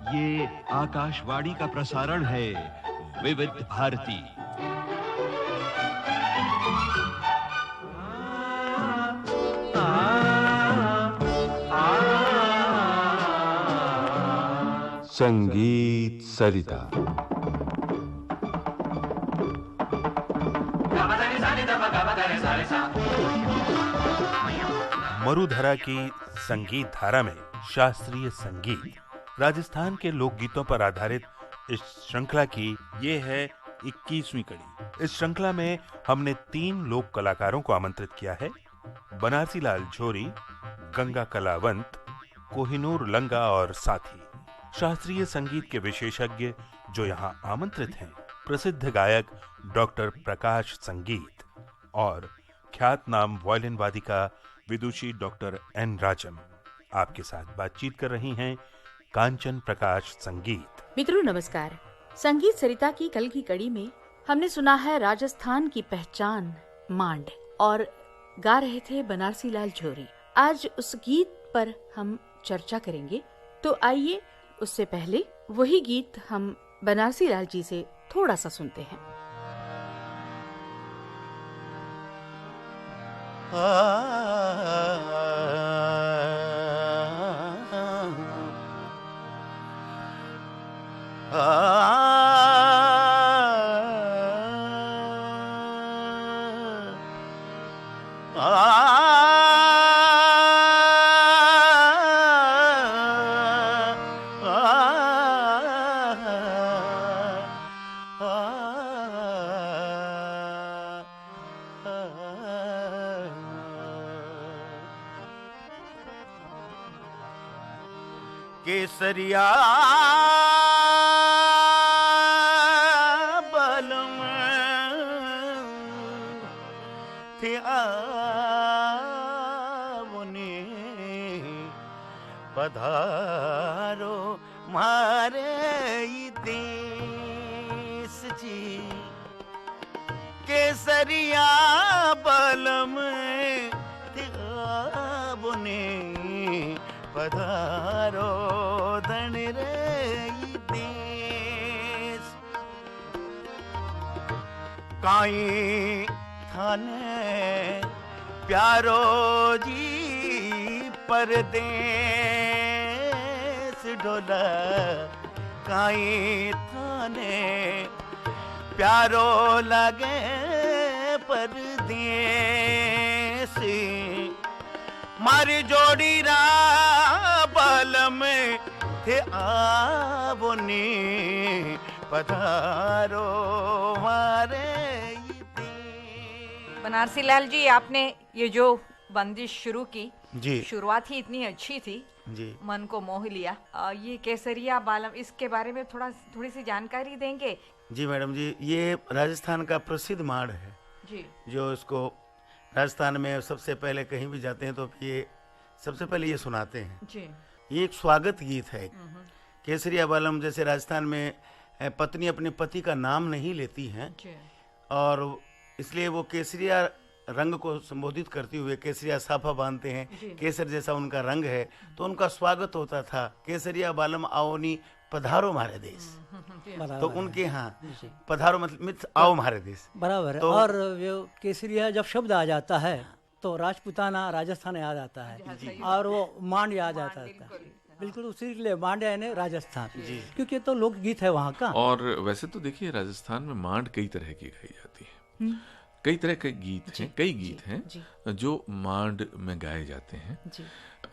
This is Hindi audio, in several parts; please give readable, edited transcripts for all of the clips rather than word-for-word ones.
ये आकाशवाणी का प्रसारण है विविध भारती। संगीत सरिता। मरुधरा की संगीत धारा में शास्त्रीय संगीत, राजस्थान के लोकगीतों पर आधारित इस श्रृंखला की ये है 21वीं कड़ी। इस श्रृंखला में हमने 3 लोक कलाकारों को आमंत्रित किया है। बनारसी लाल झोरी, गंगा कलावंत, कोहिनूर लंगा और साथी। शास्त्रीय संगीत के विशेषज्ञ जो यहाँ आमंत्रित हैं, प्रसिद्ध गायक डॉक्टर प्रकाश संगीत और ख्यात नाम वायलिन वादिका विदुषी डॉक्टर एन राजम। आपके साथ बातचीत कर रही हैं कांचन प्रकाश संगीत। मित्रों नमस्कार। संगीत सरिता की कल की कड़ी में हमने सुना है राजस्थान की पहचान मांड, और गा रहे थे बनारसी लाल झोरी। आज उस गीत पर हम चर्चा करेंगे, तो आइए उससे पहले वही गीत हम बनारसी लाल जी से थोड़ा सा सुनते हैं। केसरिया बलम थे आवने पधारो मारे देश जी। केसरिया बलम थे आवने पधारो धन रे देश। काई थाने प्यारो जी परदेश डोला। काई थाने प्यारो लगे परदेश। मारी जोड़ी रा बलम थे आवने पधारो मारे। बनारसी लाल जी, आपने ये जो बंदिश शुरू की जी, शुरुआत ही इतनी अच्छी थी जी, मन को मोह लिया। ये केसरिया बालम, इसके बारे में थोड़ी सी जानकारी देंगे? जी मैडम जी, ये राजस्थान का प्रसिद्ध माड़ है जी, जो इसको राजस्थान में सबसे पहले कहीं भी जाते हैं तो ये सबसे पहले ये सुनाते हैं जी। ये एक स्वागत गीत है। केसरिया बालम, जैसे राजस्थान में पत्नी अपने पति का नाम नहीं लेती हैं और इसलिए वो केसरिया रंग को संबोधित करते हुए केसरिया साफा बांधते हैं। केसर जैसा उनका रंग है तो उनका स्वागत होता था, केसरिया बालम आओनी पधारो मारे देश। तो उनके यहाँ पधारो मतलब आओ हमारे देश, बराबर है। तो और जो केसरिया जब शब्द आ जाता है तो राजपुताना राजस्थान याद आता है और वो मांड याद आता है। बिल्कुल उसी के लिए मांड यानी राजस्थान, क्योंकि तो लोकगीत है वहाँ का। और वैसे तो देखिए राजस्थान में मांड कई तरह की गाई जाती है। कई तरह के गीत हैं, कई गीत हैं जो मांड में गाए जाते हैं।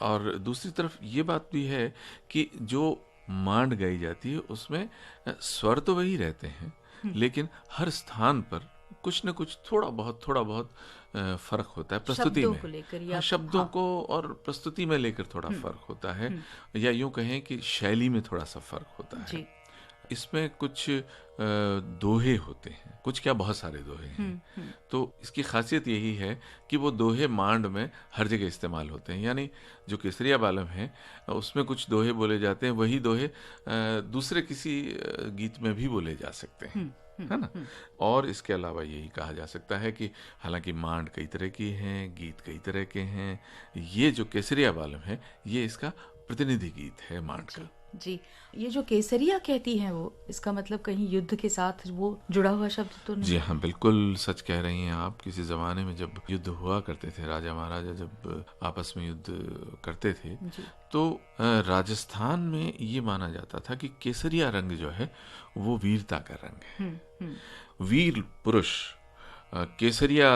और दूसरी तरफ ये बात भी है कि जो मांड गाई जाती है उसमें स्वर तो वही रहते हैं, लेकिन हर स्थान पर कुछ न कुछ थोड़ा बहुत फर्क होता है प्रस्तुति में। शब्दों को और प्रस्तुति में लेकर थोड़ा फर्क होता है, या यूं कहें कि शैली में थोड़ा सा फर्क होता है। इसमें कुछ दोहे होते हैं, कुछ क्या बहुत सारे दोहे हैं। तो इसकी खासियत यही है कि वो दोहे मांड में हर जगह इस्तेमाल होते हैं। यानी जो केसरिया बालम है उसमें कुछ दोहे बोले जाते हैं, वही दोहे दूसरे किसी गीत में भी बोले जा सकते हैं, है ना। और इसके अलावा यही कहा जा सकता है कि हालांकि मांड कई तरह की हैं, गीत कई तरह के हैं, ये जो केसरिया बालम है ये इसका प्रतिनिधि गीत है मांड का। जी, ये जो केसरिया कहती हैं वो, इसका मतलब कहीं युद्ध के साथ वो जुड़ा हुआ शब्द तो नहीं? जी हाँ, बिल्कुल सच कह रही हैं आप। किसी ज़माने में जब युद्ध हुआ करते थे, राजा महाराजा जब आपस में युद्ध करते थे, तो राजस्थान में ये माना जाता था कि केसरिया रंग जो है वो वीरता का रंग है। वीर पुरुष केसरिया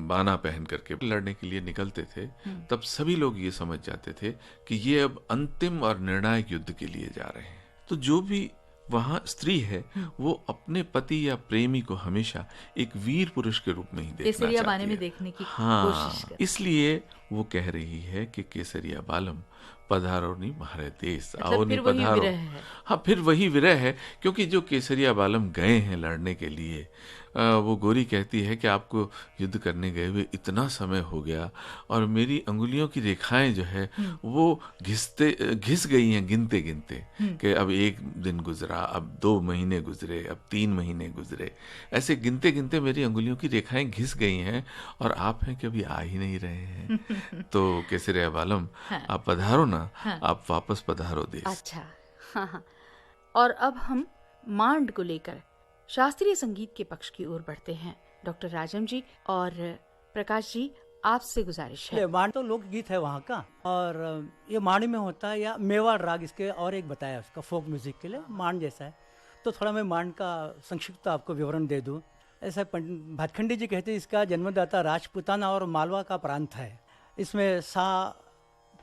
बाना पहन करके लड़ने के लिए निकलते थे, तब सभी लोग ये समझ जाते थे कि ये अब अंतिम और निर्णायक युद्ध के लिए जा रहे हैं। तो जो भी वहां स्त्री है वो अपने पति या प्रेमी को हमेशा एक वीर पुरुष के रूप में ही देखना केसरिया चाहती बाने में है। देखने की हाँ, कोशिश कर। इसलिए वो कह रही है कि केसरिया बालम पधारो नी म्हारे देश, मतलब आओ नी फिर वही पधारो। विरह है। हाँ, फिर वही विरह है, क्योंकि जो केसरिया बालम गए हैं लड़ने के लिए, वो गोरी कहती है कि आपको युद्ध करने गए हुए इतना समय हो गया और मेरी अंगुलियों की रेखाएं जो है वो घिस गई हैं गिनते गिनते, कि अब 1 दिन गुजरा, अब 2 महीने गुजरे, अब 3 महीने गुजरे, ऐसे गिनते गिनते मेरी अंगुलियों की रेखाएं घिस गई हैं और आप हैं कि अभी आ ही नहीं रहे हैं। तो केसरिया बालम आप पधारो ना, आप वापस पधारो देश। अच्छा, हाँ। और अब हम मांड को लेकर शास्त्रीय संगीत के पक्ष की ओर बढ़ते हैं। डॉक्टर राजम जी और प्रकाश जी, आपसे गुजारिश है। ये मांड तो लोकगीत है वहाँ का, और ये मांड में होता है, या मेवाड़ राग इसके और एक बताया उसका फोक म्यूजिक के लिए मांड जैसा है। तो थोड़ा मैं मांड का संक्षिप्त आपको विवरण दे दूं। ऐसा भातखंडी जी कहते हैं इसका जन्मदाता राजपूताना और मालवा का प्रांत है। इसमें सा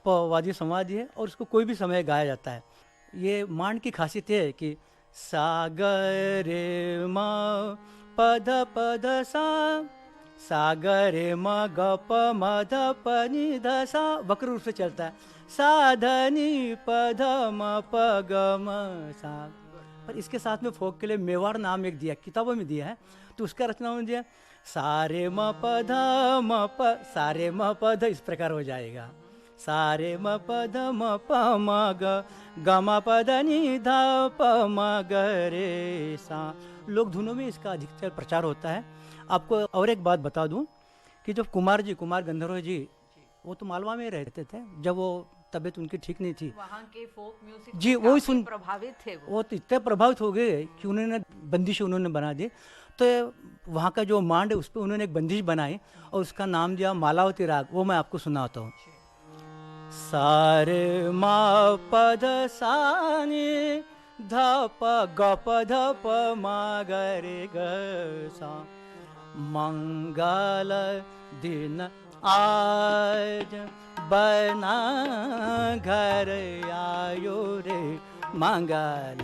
प वादी संवादी है और इसको कोई भी समय गाया जाता है। ये मांड की खासियत ये है कि सा ग रे म पध पध सा, सा ग रे म ग प म ध प नि ध सा, वक्र रूप से चलता है। सा ध नि प ध म प ग म सा। पर इसके साथ में फोक के लिए मेवाड़ नाम एक दिया, किताबों में दिया है, तो उसका रचना में दिया सारे म प ध म प, सारे म प ध, इस प्रकार हो जाएगा। सारे म प ध म प म ग, ग म प ध नि ध प म ग रे सा। लोक धुनों में इसका अधिकतर प्रचार होता है। आपको और एक बात बता दूं कि जब कुमार गंधर्व जी, वो तो मालवा में रहते थे, जब वो तबीयत उनकी ठीक नहीं थी, वहाँ के फोक म्यूजिक जी से वो ही काफी प्रभावित थे वो तो इतने प्रभावित हो गए कि उन्होंने बंदिश उन्होंने बना दी। तो वहाँ का जो मांड है उस पर उन्होंने एक बंदिश बनाई और उसका नाम दिया मालावती राग। वो मैं आपको सुनाता हूँ। सारे मा पद सानी ध प ग प ध प मा ग रे ग सा। मंगल दिन आज बना घर आयो रे, मंगल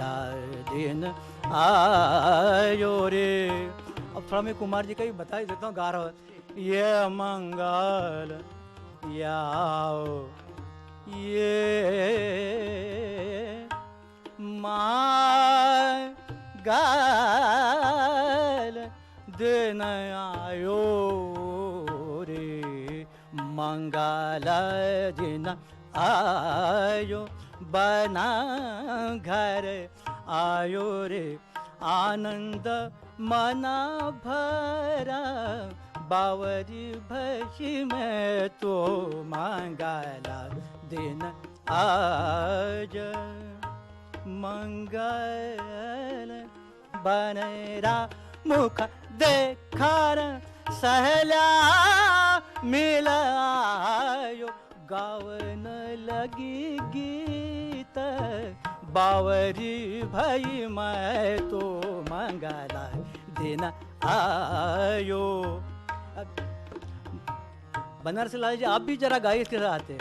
दिन आयो रे। अब थोड़ा मैं कुमार जी का भी बता ही देता हूँ, गा रहा हूँ। ये मंगल याओ ये मांगल दिन आयो रे, मंगल दिन आयो बना घर आयो रे। आनंद मना भरा बावरी भशी में तो मंगला दिन आज, मंगल बनेरा मुख देखार सहला मिलायो। गावन लगी गीत बावरी भई मैं तो मंगला दिन आयो। बनारसी लाल जी, आप भी जरा गाइए इसके साथ।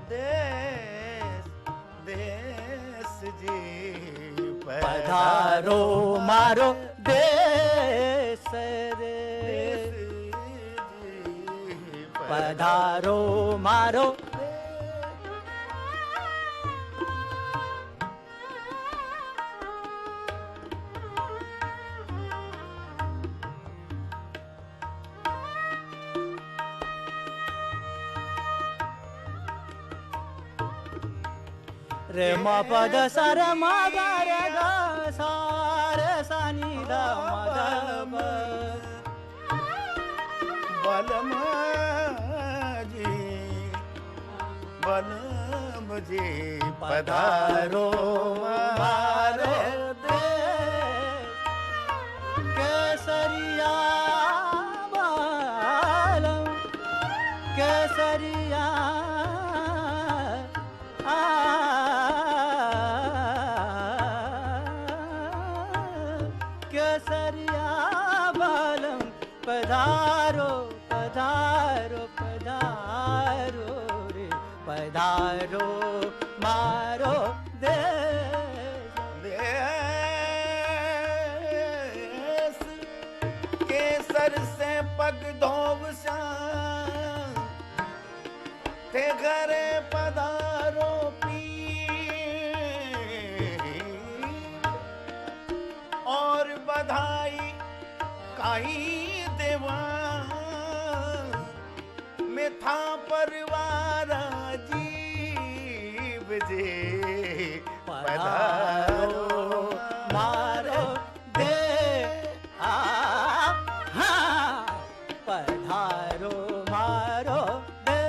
देश देश जी पधारो मारो देश रे, पधारो मारो। रे म पद सर म ग रे ग सा रे सा नि ध म ध प। बलम जी बलम मुझे पधारो मारो देश केसरिया बालम केसरिया केसरिया बालम पधारो पधारो पधारो रे पधारो मारो देश केसर से पग धोव श्याम थे घरे पधारो पीर और बधाई काई देवा में था परवारा जीव जे पधारो मारो दे पधारो मारो दे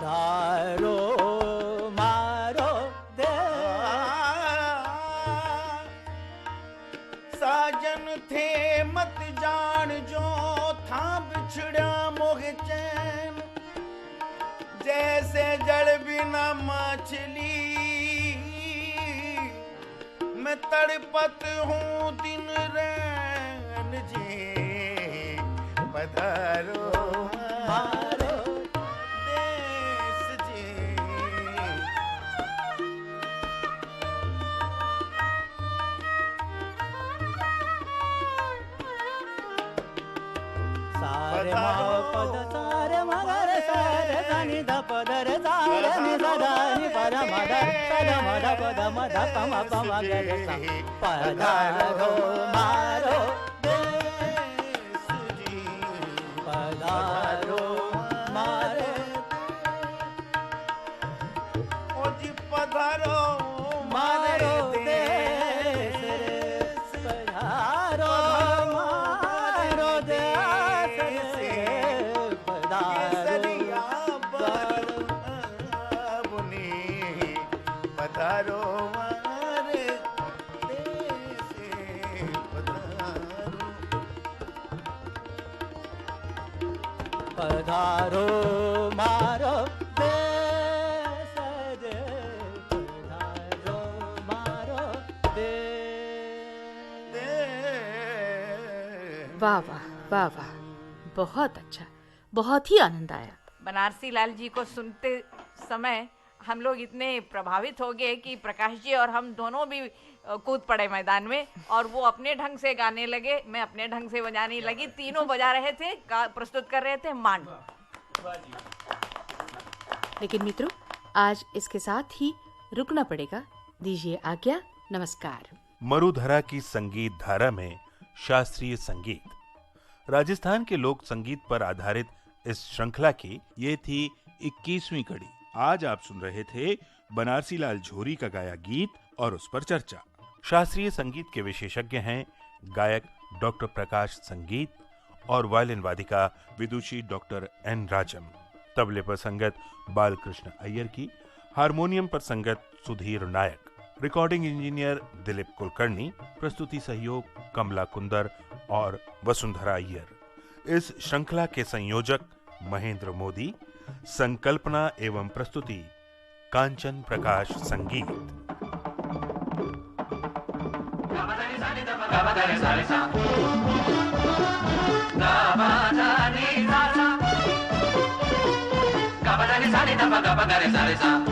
धारो मारो दे साजन थे मत जान जो था बिछड़ा मोह चैन जैसे जल बिना मछली मैं तड़पत हूँ दिन रैन जी पधारो मारो देश जी सारे माओ पद सारे मगर सारे धनि ध पदर सारे नि सदा नि पद मद सद मद पद मद पम पम गर सा पधारो मारो देश जी पधारो मारो ओ जी पधारो मारो देश पधारो मारो देश केसरिया पधारो बुनी पधारो मारे देश पधारो मारो देश दे पधारो मारो देश वाह वाह वाह वाह, बहुत अच्छा, बहुत ही आनंद आया। बनारसी लाल जी को सुनते समय हम लोग इतने प्रभावित हो गए कि प्रकाश जी और हम दोनों भी कूद पड़े मैदान में, और वो अपने ढंग से गाने लगे, मैं अपने ढंग से बजाने लगी, तीनों बजा रहे थे, प्रस्तुत कर रहे थे मांड। लेकिन मित्रों, आज इसके साथ ही रुकना पड़ेगा। दीजिए आज्ञा, नमस्कार। मरुधरा की संगीत धारा में शास्त्रीय संगीत, राजस्थान के लोक संगीत पर आधारित इस श्रृंखला की ये थी 21वीं कड़ी। आज आप सुन रहे थे बनारसी लाल झोरी का गाया गीत और उस पर चर्चा। शास्त्रीय संगीत के विशेषज्ञ हैं गायक डॉक्टर प्रकाश संगीत और वायलिन वादिका विदुषी डॉक्टर एन राजम। तबले पर संगत बालकृष्ण अय्यर की, हारमोनियम पर संगत सुधीर नायक, रिकॉर्डिंग इंजीनियर दिलीप कुलकर्णी, प्रस्तुति सहयोग कमला कुंदर और वसुंधरा अय्यर। इस श्रृंखला के संयोजक महेंद्र मोदी, संकल्पना एवं प्रस्तुति कांचन प्रकाश संगीत। Gabadani sani da ba gabadani sani sa